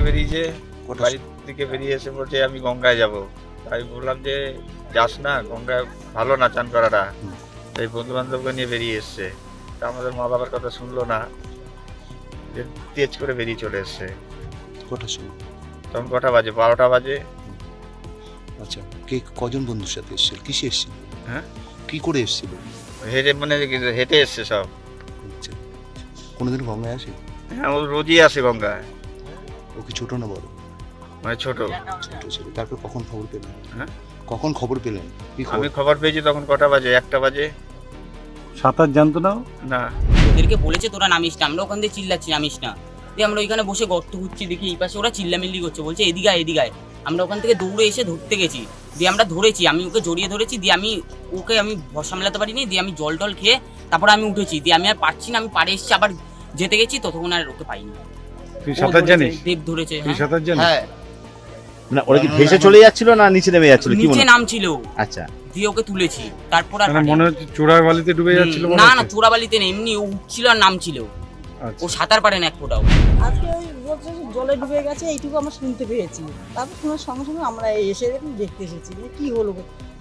বেরিয়েছে, বাড়ির থেকে বেরিয়ে এসে বলছে আমি গঙ্গায় যাব। আমি বললাম যে যাস না, গঙ্গায় ভালো না চান করাটা। এই বন্ধু বান্ধবকে নিয়ে বেরিয়ে এসছে, তা আমাদের মা বাবার কথা শুনলো না, যে তেজ করে বেরিয়ে চলে এসছে। কটার সময়? তখন কটা বাজে? 12টা বাজে। আচ্ছা, কে কজন বন্ধুর সাথে এসেছিল, কিসে এসেছিল, হ্যাঁ, কি করে এসেছিল? হেঁটে মানে হেঁটে এসছে সব। আচ্ছা, কোনোদিন গঙ্গায় আসে? হ্যাঁ, ও রোজই আসে গঙ্গায়। ও কি ছোট না বড়? মানে ছোট। ছোট ছিল। তারপর কখন খবর পেলেন? হ্যাঁ, কখন খবর পেলেন? কি আমি খবর? খবর পেয়েছি তখন কটা বাজে? 1টা বাজে। সাঁতার জানতো না? না, ওদেরকে বলেছে তোরা নামিস না, আমরা ওখান থেকে চিল্লাচ্ছি নামিস না। দিয়ে আমরা ওইখানে বসে গর্ত খুঁজছি, দেখি এই পাশে ওরা চিল্লামিল্লি করছে, বলছে এদিকে আয় এদিকে আয়। আমরা ওখান থেকে দৌড়ে এসে ধরতে গেছি, দিয়ে আমরা ধরেছি, আমি ওকে জড়িয়ে ধরেছি, দিয়ে আমি ভর সামলাতে পারিনি, দিয়ে আমি জল টল খেয়ে তারপরে আমি উঠেছি, দিয়ে আমি আর পারছি না, আমি পাড়ে এসেছি, আবার যেতে গেছি, ততক্ষণ আর ওকে পাইনি। তুই ও সাঁতার ধরেছে, জানিস? দেব ধরেছে। তুই সাঁতার জানিস? হ্যাঁ, না ওরা কি ভেসে চলে যাচ্ছিল না নিচে নেমে যাচ্ছিল কি নিচে মনে? নামছিল, আচ্ছা, দিয়ে ওকে তুলেছি, তারপর আর মানে পারিনি। মনে হচ্ছে চূড়ার বালিতে ডুবে যাচ্ছিল মনে না হচ্ছে? না, চোরাবালিতে নেই, এমনি ও উঠছিল আর নামছিল, ও আচ্ছা। সাঁতার পারে না এক ফোঁটাও। আজকে ওই বলছে যে জলে ডুবে গেছে, এইটুকু আমরা শুনতে পেয়েছি। তারপর শোনার সঙ্গে সঙ্গে আমরা এসে দেখতে এসেছি যে কী হলো।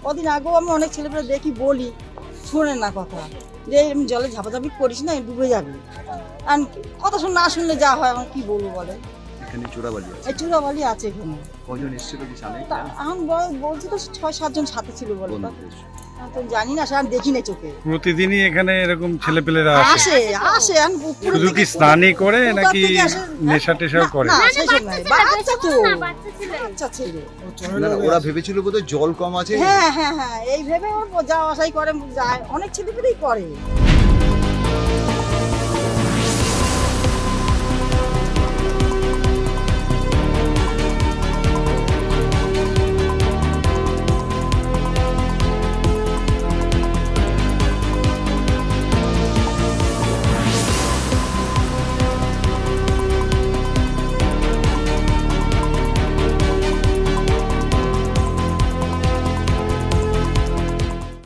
কদিন আগেও আমি অনেক ছেলেপেলে দেখি, বলি, শোনে না কথা, যে এমনি জলে ঝাপাঝাপি করিস না, ডুবে যাবি। আর কথা না শুনলে যা হয়, আমার কী বলবো বলে। এখানে চোরাবালি আছে। এই চূড়াবালি আছে এখানে। কজন এসেছিল কি জানেন? এখন বলছি তো 6-7 জন সাথে ছিল বলে। বন্ধু এসেছিল। তো জানি না, সে আমি দেখি না চোখে। প্রতিদিনই এখানে এরকম ছেলেপেলেরা আসে? আসে আসে আমি পুকুর শুধু কি থেকে স্নানই করে কোথা নাকি থেকে আসে? নেশা টেশাও করে? না, সেসব নাই, বাচ্চা তো, বাচ্চা ছেলে। না, না, ওরা ভেবেছিল বোধহয় জল কম আছে। হ্যাঁ হ্যাঁ হ্যাঁ, এই ভেবে ওর যাওয়া আসাই করে, যায়, অনেক ছেলেপেলেই করে।